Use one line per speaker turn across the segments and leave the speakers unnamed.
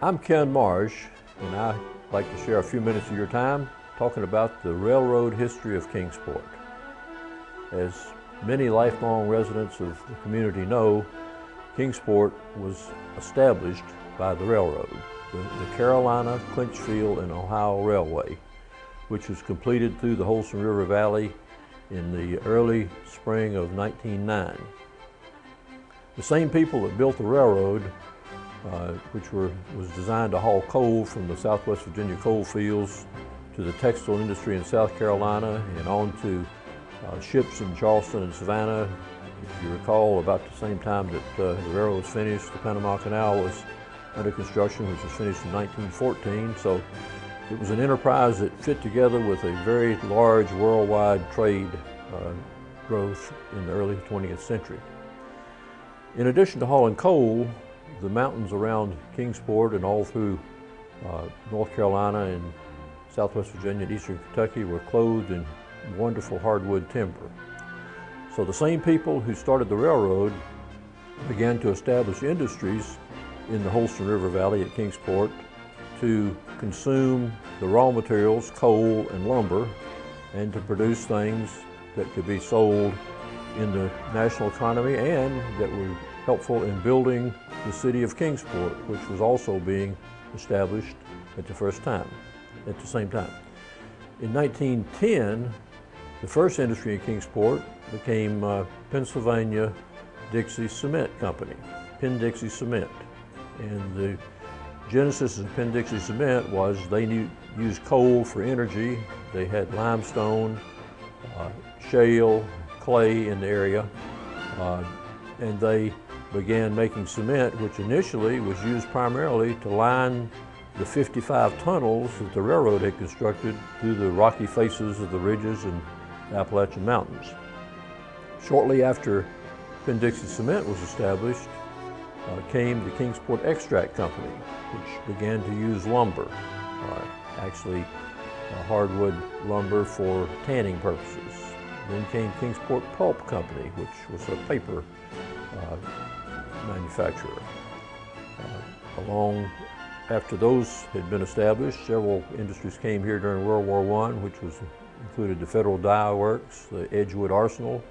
I'm Ken Marsh, and I'd like to share a few minutes of your time talking about the railroad history of Kingsport. As many lifelong residents of the community know, Kingsport was established by the railroad, the Carolina, Clinchfield, and Ohio Railway, which was completed through the Holston River Valley in the early spring of 1909. The same people that built the railroad, which was designed to haul coal from the Southwest Virginia coal fields to the textile industry in South Carolina and on to ships in Charleston and Savannah. If you recall, about the same time that the railroad was finished, the Panama Canal was under construction, which was finished in 1914. So it was an enterprise that fit together with a very large worldwide trade growth in the early 20th century. In addition to hauling coal, the mountains around Kingsport and all through North Carolina and Southwest Virginia and Eastern Kentucky were clothed in wonderful hardwood timber. So the same people who started the railroad began to establish industries in the Holston River Valley at Kingsport to consume the raw materials, coal and lumber, and to produce things that could be sold in the national economy and that were helpful in building the city of Kingsport, which was also being established at the same time. In 1910, the first industry in Kingsport became Pennsylvania Dixie Cement Company, Penn-Dixie Cement. And the genesis of Penn-Dixie Cement was they used coal for energy. They had limestone, shale, clay in the area, and they began making cement, which initially was used primarily to line the 55 tunnels that the railroad had constructed through the rocky faces of the ridges and Appalachian Mountains. Shortly after Penn-Dixie Cement was established, came the Kingsport Extract Company, which began to use lumber, actually hardwood lumber for tanning purposes. Then came Kingsport Pulp Company, which was a paper manufacturer. Long after those had been established, several industries came here during World War I, which included the Federal Dye Works, the Edgewood Arsenal,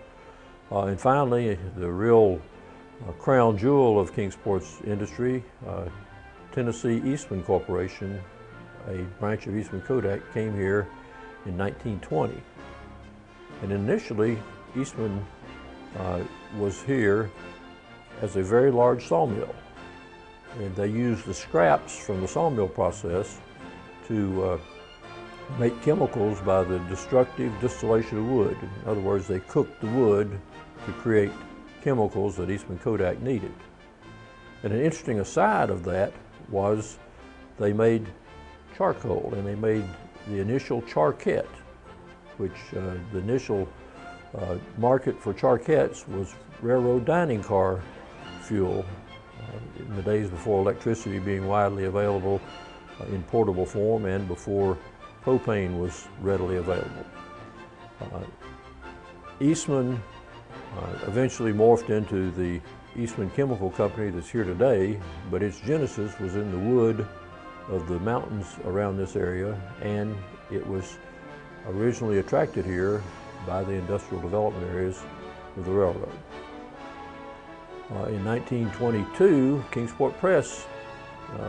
and finally the real crown jewel of Kingsport's industry, Tennessee Eastman Corporation, a branch of Eastman Kodak, came here in 1920. And initially, Eastman was here as a very large sawmill. And they used the scraps from the sawmill process to make chemicals by the destructive distillation of wood. In other words, they cooked the wood to create chemicals that Eastman Kodak needed. And an interesting aside of that was they made charcoal, and they made the initial charquette, which the initial market for charquettes was railroad dining car fuel in the days before electricity being widely available in portable form and before propane was readily available. Eastman eventually morphed into the Eastman Chemical Company that's here today, but its genesis was in the wood of the mountains around this area, and it was originally attracted here by the industrial development areas of the railroad. In 1922, Kingsport Press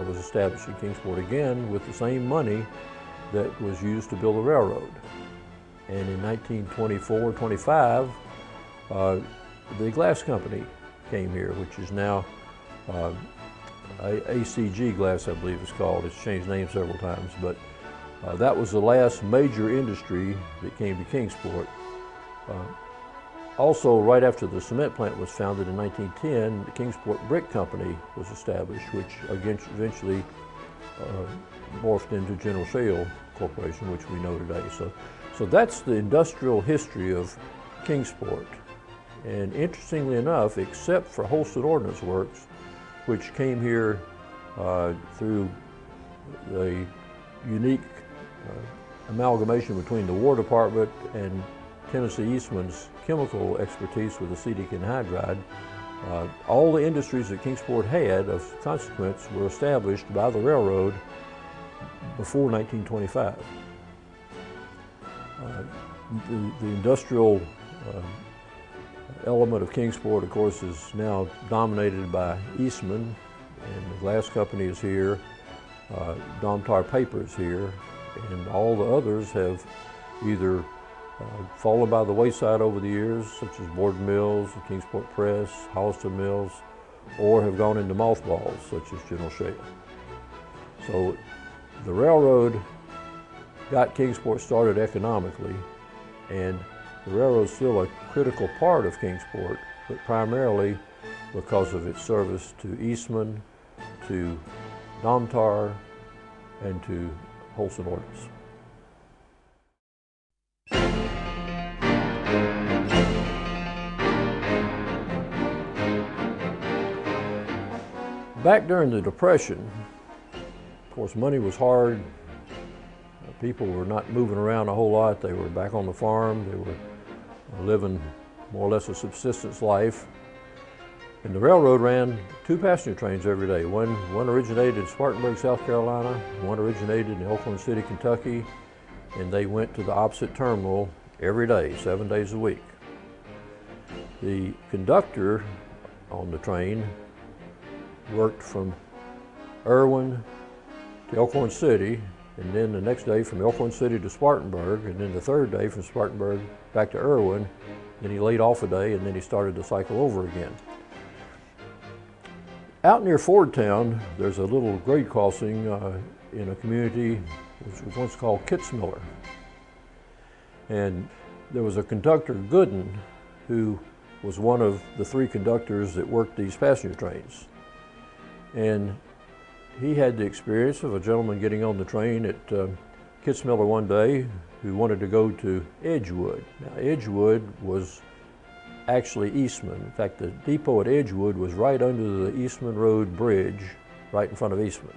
was established in Kingsport again with the same money that was used to build the railroad. And in 1924-25, the glass company came here, which is now ACG Glass, I believe it's called. It's changed names several times, but that was the last major industry that came to Kingsport. Also, right after the cement plant was founded in 1910, the Kingsport Brick Company was established, which eventually morphed into General Shale Corporation, which we know today. So that's the industrial history of Kingsport. And interestingly enough, except for Holston Ordnance Works, which came here through the unique amalgamation between the War Department and Tennessee Eastman's chemical expertise with acetic anhydride, All the industries that Kingsport had of consequence were established by the railroad before 1925. The industrial element of Kingsport, of course, is now dominated by Eastman, and the glass company is here, Domtar Paper is here, and all the others have either fallen by the wayside over the years, such as Board Mills, the Kingsport Press, Holliston Mills, or have gone into mothballs, such as General Shale. So the railroad got Kingsport started economically, and the railroad's still a critical part of Kingsport, but primarily because of its service to Eastman, to Domtar, and to Holston Ordnance. Back during the Depression, of course, money was hard. People were not moving around a whole lot. They were back on the farm. They were living more or less a subsistence life. And the railroad ran 2 passenger trains every day. One originated in Spartanburg, South Carolina. One originated in Elkhorn City, Kentucky. And they went to the opposite terminal every day, 7 days a week. The conductor on the train worked from Irwin to Elkhorn City, and then the next day from Elkhorn City to Spartanburg, and then the third day from Spartanburg back to Irwin. Then he laid off a day, and then he started the cycle over again. Out near Fordtown, there's a little grade crossing in a community which was once called Kitzmiller. And there was a conductor, Gooden, who was one of the 3 conductors that worked these passenger trains. And he had the experience of a gentleman getting on the train at Kitzmiller one day who wanted to go to Edgewood. Now, Edgewood was actually Eastman. In fact, the depot at Edgewood was right under the Eastman Road Bridge, right in front of Eastman.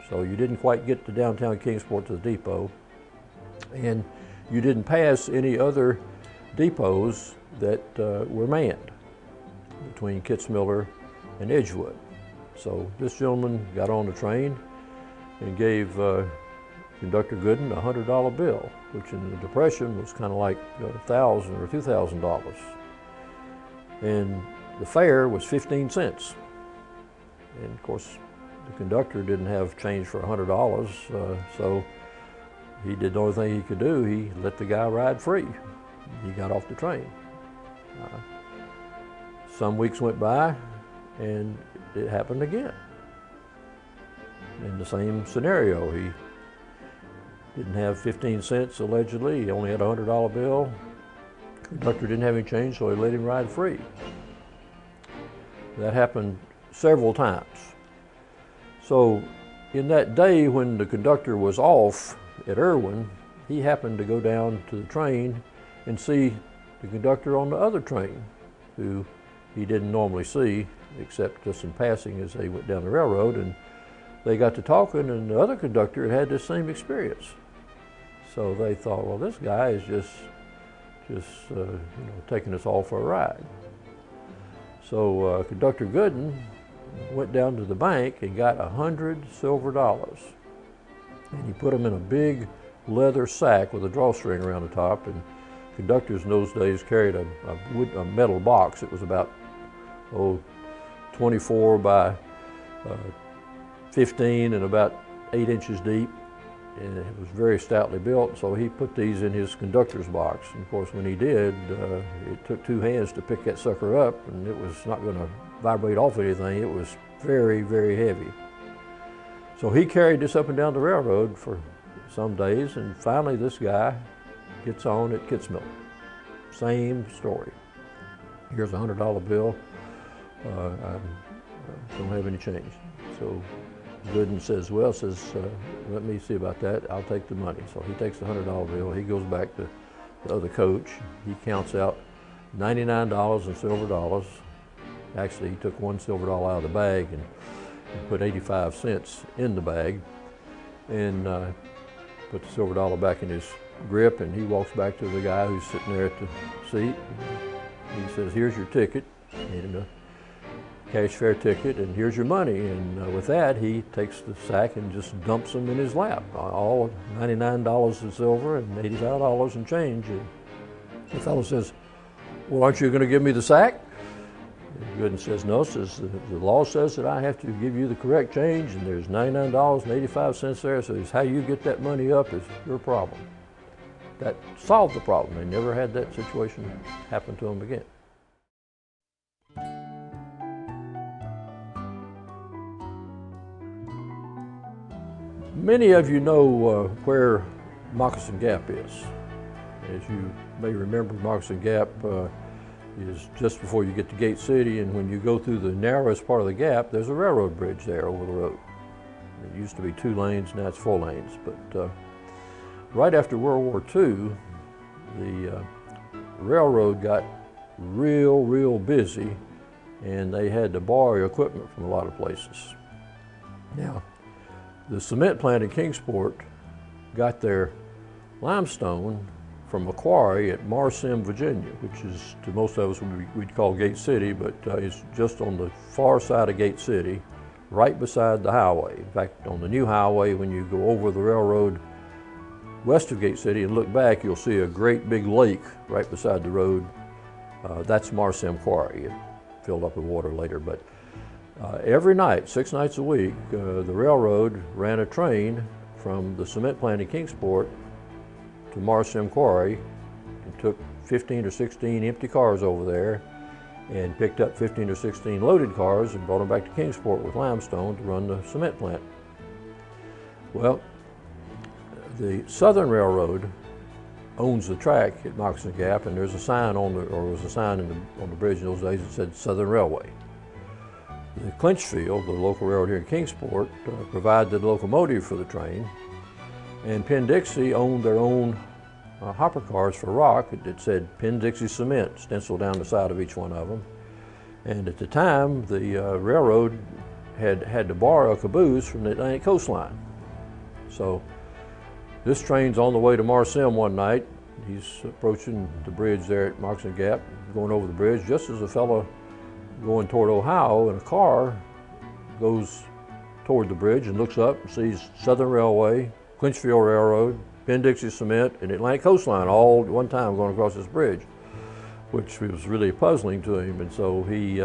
So you didn't quite get to downtown Kingsport to the depot, and you didn't pass any other depots that were manned between Kitzmiller and Edgewood. So this gentleman got on the train and gave Conductor Gooden a $100 bill, which in the Depression was kind of like $1,000 or $2,000. And the fare was 15 cents. And of course, the conductor didn't have change for $100, so he did the only thing he could do. He let the guy ride free. He got off the train. Some weeks went by, and it happened again. In the same scenario, he didn't have 15 cents allegedly. He only had a $100 bill. Conductor didn't have any change, so he let him ride free. That happened several times. So in that day when the conductor was off at Irwin, he happened to go down to the train and see the conductor on the other train, who he didn't normally see except just in passing as they went down the railroad. And they got to talking, and the other conductor had the same experience. So they thought, well, this guy is just taking us all for a ride. So Conductor Gooden went down to the bank and got 100 silver dollars. And he put them in a big leather sack with a drawstring around the top. And conductors in those days carried a metal box. It was about 24 by 15 and about 8 inches deep. And it was very stoutly built, so he put these in his conductor's box. And of course, when he did, it took 2 hands to pick that sucker up, and it was not going to vibrate off anything. It was very, very heavy. So he carried this up and down the railroad for some days, and finally this guy gets on at Kitzmiller. Same story. Here's a $100 bill. I don't have any change. So Gooden says, well, let me see about that. I'll take the money. So he takes the $100 bill. He goes back to the other coach. He counts out $99 in silver dollars. Actually, he took one silver dollar out of the bag and put 85 cents in the bag, and put the silver dollar back in his grip. And he walks back to the guy who's sitting there at the seat. He says, here's your ticket. Hand him cash fare ticket, and here's your money. And with that, he takes the sack and just dumps them in his lap. All $99 in silver and $85 in change. And the fellow says, well, aren't you going to give me the sack? And Gooden says, no, says, the law says that I have to give you the correct change, and there's $99.85 there, so how you get that money up is your problem. That solved the problem. They never had that situation happen to them again. Many of you know where Moccasin Gap is. As you may remember, Moccasin Gap is just before you get to Gate City, and when you go through the narrowest part of the gap, there's a railroad bridge there over the road. It used to be 2 lanes, now it's 4 lanes. But right after World War II, the railroad got real busy, and they had to borrow equipment from a lot of places. Now, the cement plant in Kingsport got their limestone from a quarry at Marsim, Virginia, which is, to most of us, we'd call Gate City, but it's just on the far side of Gate City, right beside the highway. In fact, on the new highway, when you go over the railroad west of Gate City and look back, you'll see a great big lake right beside the road. That's Marsim Quarry. It filled up with water later, but every night, 6 nights a week, the railroad ran a train from the cement plant in Kingsport to Marsim Quarry and took 15 or 16 empty cars over there and picked up 15 or 16 loaded cars and brought them back to Kingsport with limestone to run the cement plant. Well, the Southern Railroad owns the track at Moccasin Gap, and there's a sign on was a sign on the bridge in those days that said Southern Railway. The Clinchfield, the local railroad here in Kingsport, provided the locomotive for the train, and Penn-Dixie owned their own hopper cars for rock. It said Penn-Dixie Cement stenciled down the side of each one of them. And at the time, the railroad had to borrow a caboose from the Atlantic coastline. So this train's on the way to Marsim one night. He's approaching the bridge there at Moccasin Gap, going over the bridge, just as a fellow going toward Ohio in a car goes toward the bridge and looks up and sees Southern Railway, Clinchfield Railroad, Penn-Dixie Cement, and Atlantic Coastline all at one time going across this bridge, which was really puzzling to him. And so he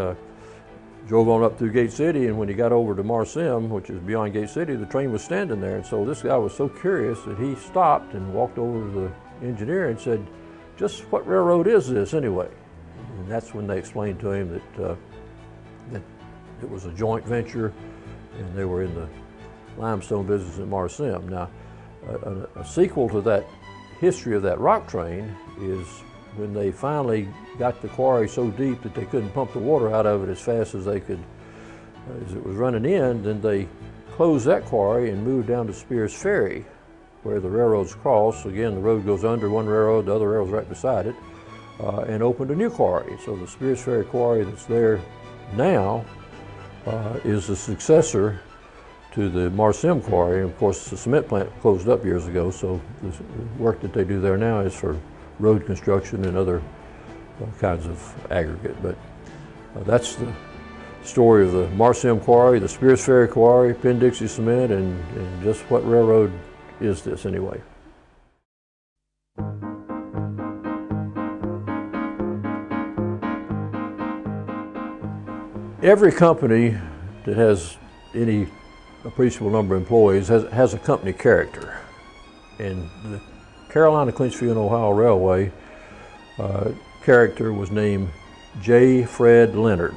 drove on up through Gate City, and when he got over to Marsim, which is beyond Gate City, the train was standing there. And so this guy was so curious that he stopped and walked over to the engineer and said, just what railroad is this anyway? And that's when they explained to him that it was a joint venture, and they were in the limestone business at Marsim. Now, a sequel to that history of that rock train is when they finally got the quarry so deep that they couldn't pump the water out of it as fast as they could, as it was running in, then they closed that quarry and moved down to Spears Ferry, where the railroads cross. Again, the road goes under one railroad, the other railroad's right beside it, and opened a new quarry. So the Spears Ferry quarry that's there now is the successor to the Marsim quarry. And of course, the cement plant closed up years ago, so the work that they do there now is for road construction and other kinds of aggregate. But that's the story of the Marsim quarry, the Spears Ferry quarry, Penn-Dixie Cement, and just what railroad is this anyway? Every company that has any appreciable number of employees has a company character. And the Carolina Clinchfield Ohio Railway character was named J. Fred Leonard,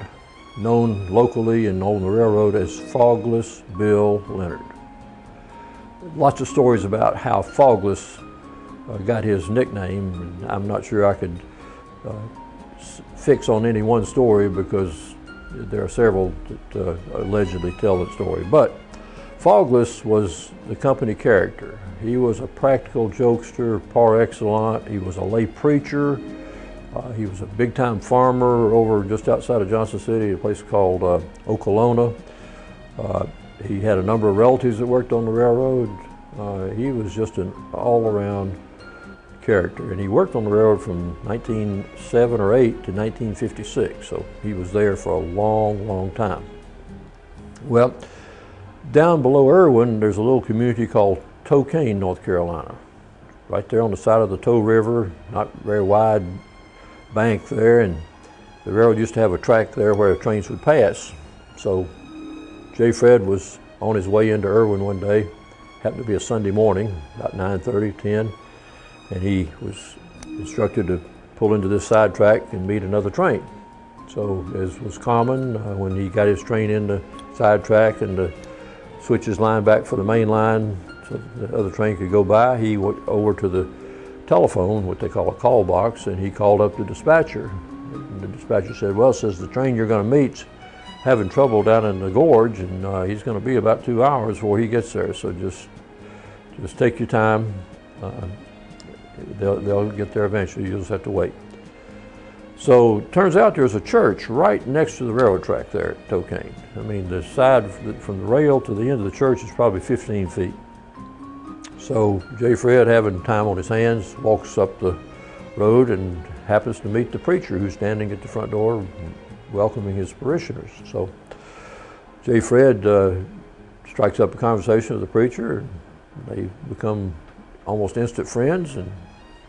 known locally and on the railroad as Fogless Bill Leonard. Lots of stories about how Fogless got his nickname. I'm not sure I could fix on any one story because there are several that allegedly tell that story. But Fogless was the company character. He was a practical jokester par excellence. He was a lay preacher. He was a big-time farmer over just outside of Johnson City, a place called Okolona. He had a number of relatives that worked on the railroad. He was just an all-around character. And he worked on the railroad from 1907 or 8 to 1956, so he was there for a long, long time. Well, down below Irwin, there's a little community called Tocane, North Carolina. Right there on the side of the Tow River, not very wide bank there, and the railroad used to have a track there where trains would pass. So J. Fred was on his way into Irwin one day, happened to be a Sunday morning, about 9:30, 10, and he was instructed to pull into this side track and meet another train. So as was common, when he got his train in the side track and to switch his line back for the main line so the other train could go by, he went over to the telephone, what they call a call box, and he called up the dispatcher. And the dispatcher said, well, says the train you're going to meet's having trouble down in the gorge, and he's going to be about 2 hours before he gets there, so just take your time. They'll get there eventually, you'll just have to wait. So turns out there's a church right next to the railroad track there at Tocane. I mean, the side from the rail to the end of the church is probably 15 feet. So J. Fred, having time on his hands, walks up the road and happens to meet the preacher who's standing at the front door welcoming his parishioners. So J. Fred strikes up a conversation with the preacher, and they become almost instant friends, and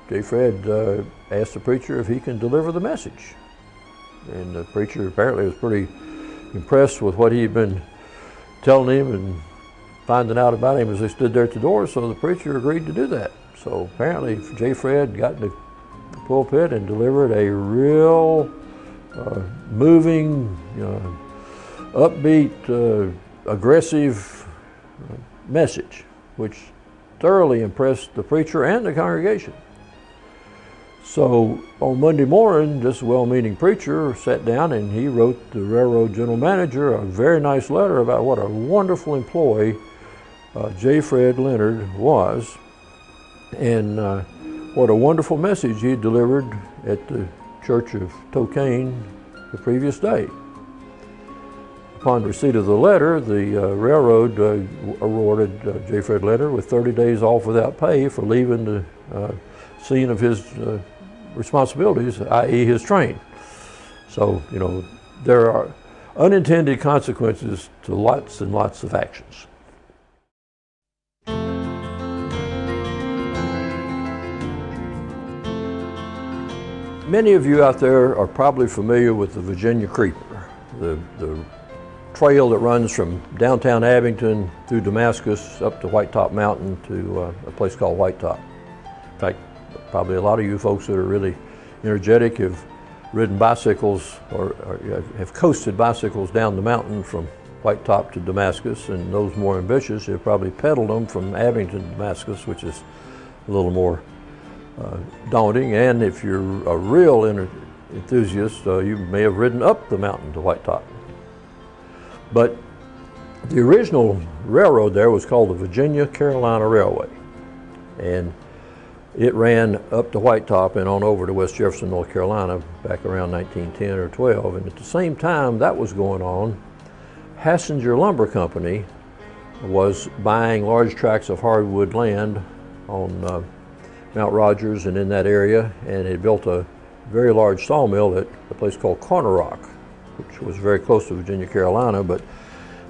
J. Fred asked the preacher if he can deliver the message. And the preacher apparently was pretty impressed with what he had been telling him and finding out about him as they stood there at the door, so the preacher agreed to do that. So apparently J. Fred got in the pulpit and delivered a real moving, upbeat, aggressive message, which thoroughly impressed the preacher and the congregation. So on Monday morning, this well-meaning preacher sat down and he wrote the railroad general manager a very nice letter about what a wonderful employee J. Fred Leonard was, and what a wonderful message he had delivered at the Church of Tocane the previous day. Upon receipt of the letter, the railroad awarded J. Fred Leonard with 30 days off without pay for leaving the scene of his responsibilities, i.e. his train. So, there are unintended consequences to lots and lots of actions. Many of you out there are probably familiar with the Virginia Creeper, the trail that runs from downtown Abington through Damascus up to White Top Mountain to a place called White Top. In fact, probably a lot of you folks that are really energetic have ridden bicycles or have coasted bicycles down the mountain from White Top to Damascus, and those more ambitious have probably pedaled them from Abington to Damascus, which is a little more daunting. And if you're a real enthusiast, you may have ridden up the mountain to White Top. But the original railroad there was called the Virginia Carolina Railway, and it ran up to White Top and on over to West Jefferson, North Carolina, back around 1910 or 12. And at the same time that was going on, Hassinger Lumber Company was buying large tracts of hardwood land on Mount Rogers and in that area, and it built a very large sawmill at a place called Corner Rock, which was very close to Virginia, Carolina. But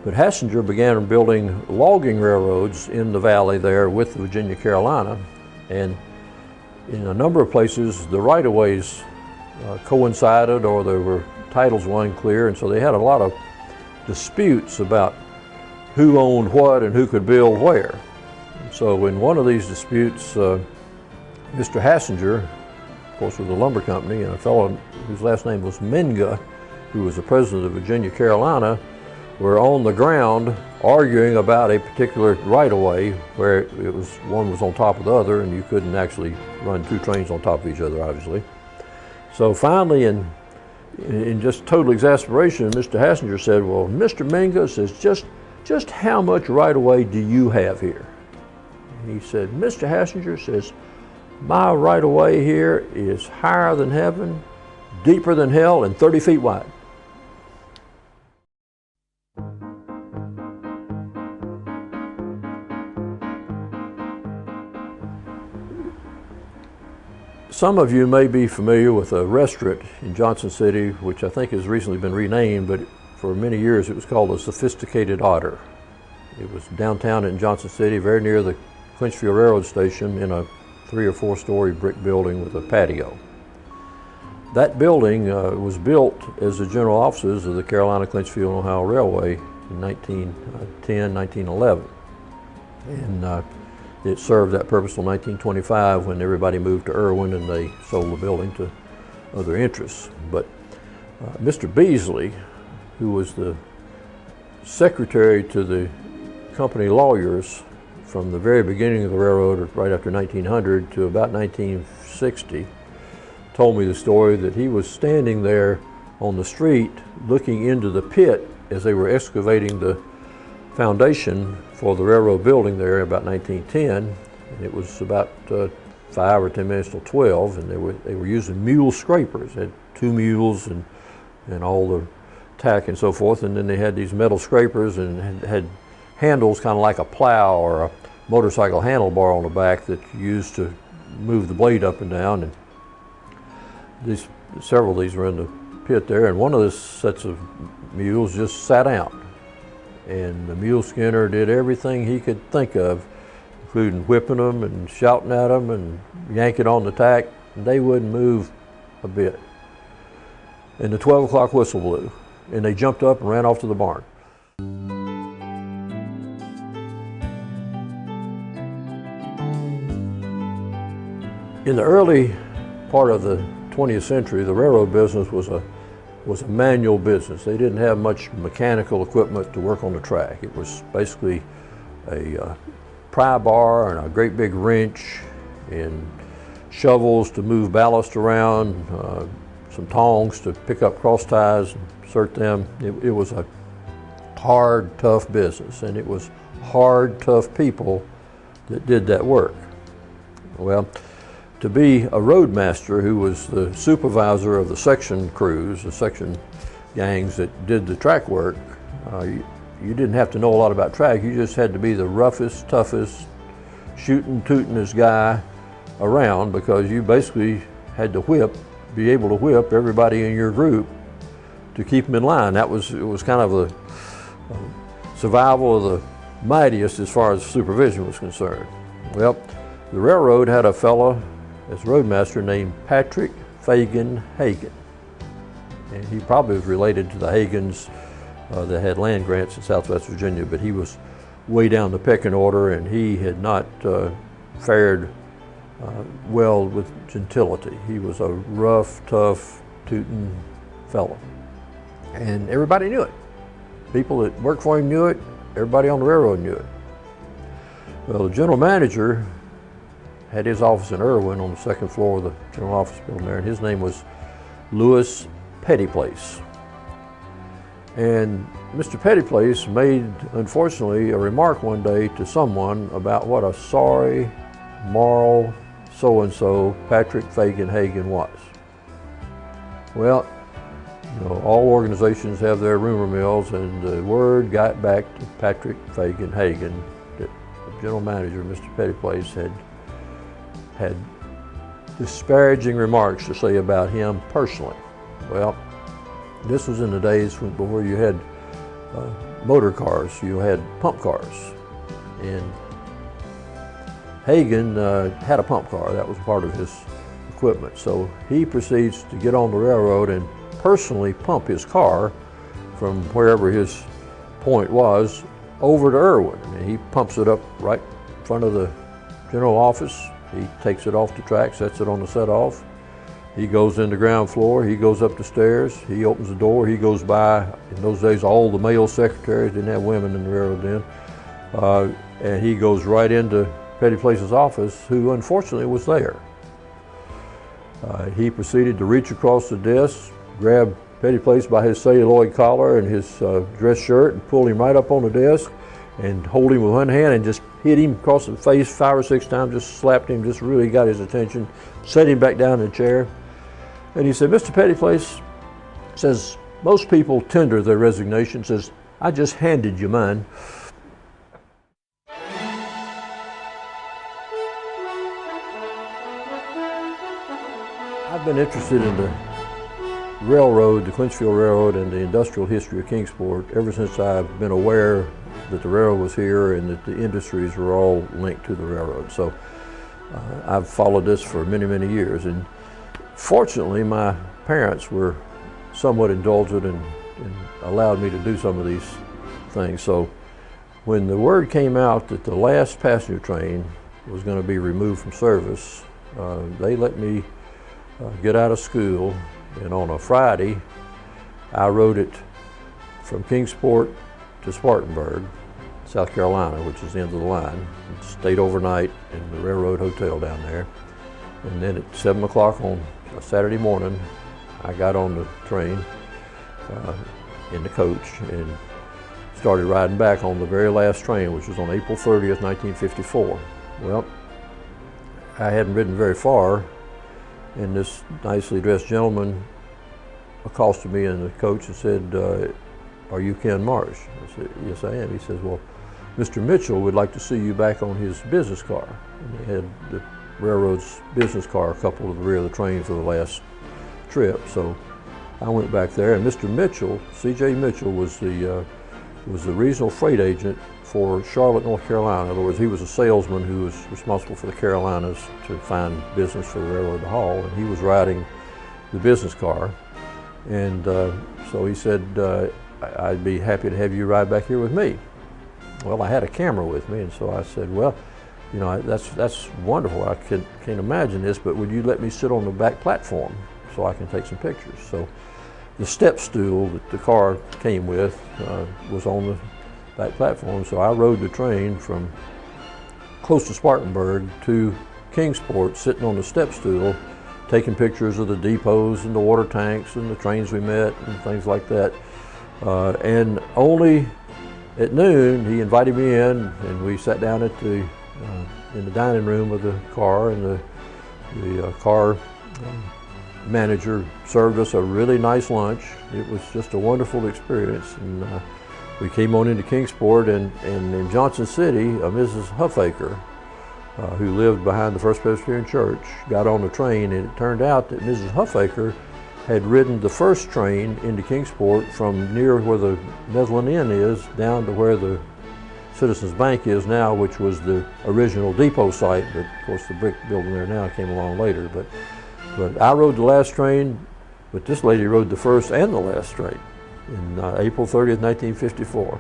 Hassinger began building logging railroads in the valley there with Virginia, Carolina, and in a number of places the right-of-ways coincided, or there were titles were unclear, and so they had a lot of disputes about who owned what and who could build where. So in one of these disputes, Mr. Hassinger, of course with the lumber company, and a fellow whose last name was Minga, who was the president of Virginia, Carolina, were on the ground arguing about a particular right-of-way where one was on top of the other, and you couldn't actually run two trains on top of each other, obviously. So finally, in just total exasperation, Mr. Hassinger said, well, Mr. Minga says, just how much right-of-way do you have here? He said, Mr. Hassinger says, my right-of-way here is higher than heaven, deeper than hell, and 30 feet wide. Some of you may be familiar with a restaurant in Johnson City, which I think has recently been renamed, but for many years it was called the Sophisticated Otter. It was downtown in Johnson City, very near the Quinchfield Railroad Station, in a 3 or 4 story brick building with a patio. That building was built as the general offices of the Carolina, Clinchfield, and Ohio Railway in 1910, 1911. And it served that purpose until 1925 when everybody moved to Irwin and they sold the building to other interests. But Mr. Beasley, who was the secretary to the company lawyers from the very beginning of the railroad, right after 1900 to about 1960, told me the story that he was standing there on the street looking into the pit as they were excavating the foundation for the railroad building there about 1910, and it was about 5 or 10 minutes till 12, and they were using mule scrapers. They had 2 mules and all the tack and so forth, and then they had these metal scrapers and had handles kind of like a plow or a motorcycle handlebar on the back that you used to move the blade up and down. And several of these were in the pit there, and one of the sets of mules just sat out. And the mule skinner did everything he could think of, including whipping them and shouting at them and yanking on the tack, and they wouldn't move a bit. And the 12 o'clock whistle blew, and they jumped up and ran off to the barn. In the early part of the 20th century, the railroad business was a manual business. They didn't have much mechanical equipment to work on the track. It was basically a pry bar and a great big wrench and shovels to move ballast around, some tongs to pick up cross ties and insert them. It was a hard, tough business, and it was hard, tough people that did that work. Well, to be a roadmaster who was the supervisor of the section crews, the section gangs that did the track work, you didn't have to know a lot about track. You just had to be the roughest, toughest, shooting, tootingest guy around, because you basically had to be able to whip everybody in your group to keep them in line. It was kind of the survival of the mightiest as far as supervision was concerned. Well, the railroad had a fellow as roadmaster named Patrick Fagan Hagan. And he probably was related to the Hagans that had land grants in Southwest Virginia, but he was way down the pecking order, and he had not fared well with gentility. He was a rough, tough, tooting fellow. And everybody knew it. People that worked for him knew it. Everybody on the railroad knew it. Well, the general manager had his office in Irwin on the 2nd floor of the general office building there, and his name was Louis Pettyplace. And Mr. Pettyplace made, unfortunately, a remark one day to someone about what a sorry, moral so-and-so Patrick Fagan Hagan was. Well, you know, all organizations have their rumor mills, and the word got back to Patrick Fagan Hagan that the general manager, Mr. Pettyplace, had disparaging remarks to say about him personally. Well, this was in the days before you had motor cars, you had pump cars. And Hagan had a pump car. That was part of his equipment. So he proceeds to get on the railroad and personally pump his car from wherever his point was over to Irwin. And he pumps it up right in front of the general office. He takes it off the track, sets it on the set-off. He goes in the ground floor, he goes up the stairs, he opens the door, he goes by. In those days, all the male secretaries didn't have women in the railroad then. And he goes right into Pettyplace's office, who unfortunately was there. He proceeded to reach across the desk, grab Pettyplace by his celluloid collar and his dress shirt, and pull him right up on the desk and hold him with one hand and just hit him across the face 5 or 6 times, just slapped him, just really got his attention, set him back down in the chair. And he said, Mr. Pettyplace, says, most people tender their resignation, says, I just handed you mine. I've been interested in the railroad, the Quincefield Railroad, and the industrial history of Kingsport ever since I've been aware that the railroad was here and that the industries were all linked to the railroad. So I've followed this for many, many years. And fortunately, my parents were somewhat indulgent and allowed me to do some of these things. So when the word came out that the last passenger train was going to be removed from service, they let me get out of school, and on a Friday I rode it from Kingsport to Spartanburg, South Carolina, which is the end of the line. Stayed overnight in the railroad hotel down there, and then at 7 o'clock on a Saturday morning I got on the train in the coach and started riding back on the very last train, which was on April 30th, 1954. Well, I hadn't ridden very far, and this nicely dressed gentleman accosted me in the coach and said, "Are you Ken Marsh?" I said, "Yes, I am." He says, "Well, Mr. Mitchell would like to see you back on his business car." And they had the railroad's business car coupled to the rear of the train for the last trip. So I went back there, and Mr. Mitchell, C.J. Mitchell, was the regional freight agent for Charlotte, North Carolina. In other words, he was a salesman who was responsible for the Carolinas to find business for the railroad to haul, and he was riding the business car. And so he said, "I'd be happy to have you ride back here with me." Well, I had a camera with me, and so I said, "Well, you know, that's wonderful. I can't imagine this, but would you let me sit on the back platform so I can take some pictures?" So the step stool that the car came with was on the back platform, so I rode the train from close to Spartanburg to Kingsport, sitting on the step stool, taking pictures of the depots and the water tanks and the trains we met and things like that. And only at noon he invited me in, and we sat down at the in the dining room of the car, and the car manager served us a really nice lunch. It was just a wonderful experience, and we came on into Kingsport, and in Johnson City, Mrs. Huffaker, who lived behind the First Presbyterian Church, got on the train, and it turned out that Mrs. Huffaker had ridden the first train into Kingsport from near where the Netherland Inn is down to where the Citizens Bank is now, which was the original depot site, but of course the brick building there now came along later. But I rode the last train, but this lady rode the first and the last train in April 30th, 1954.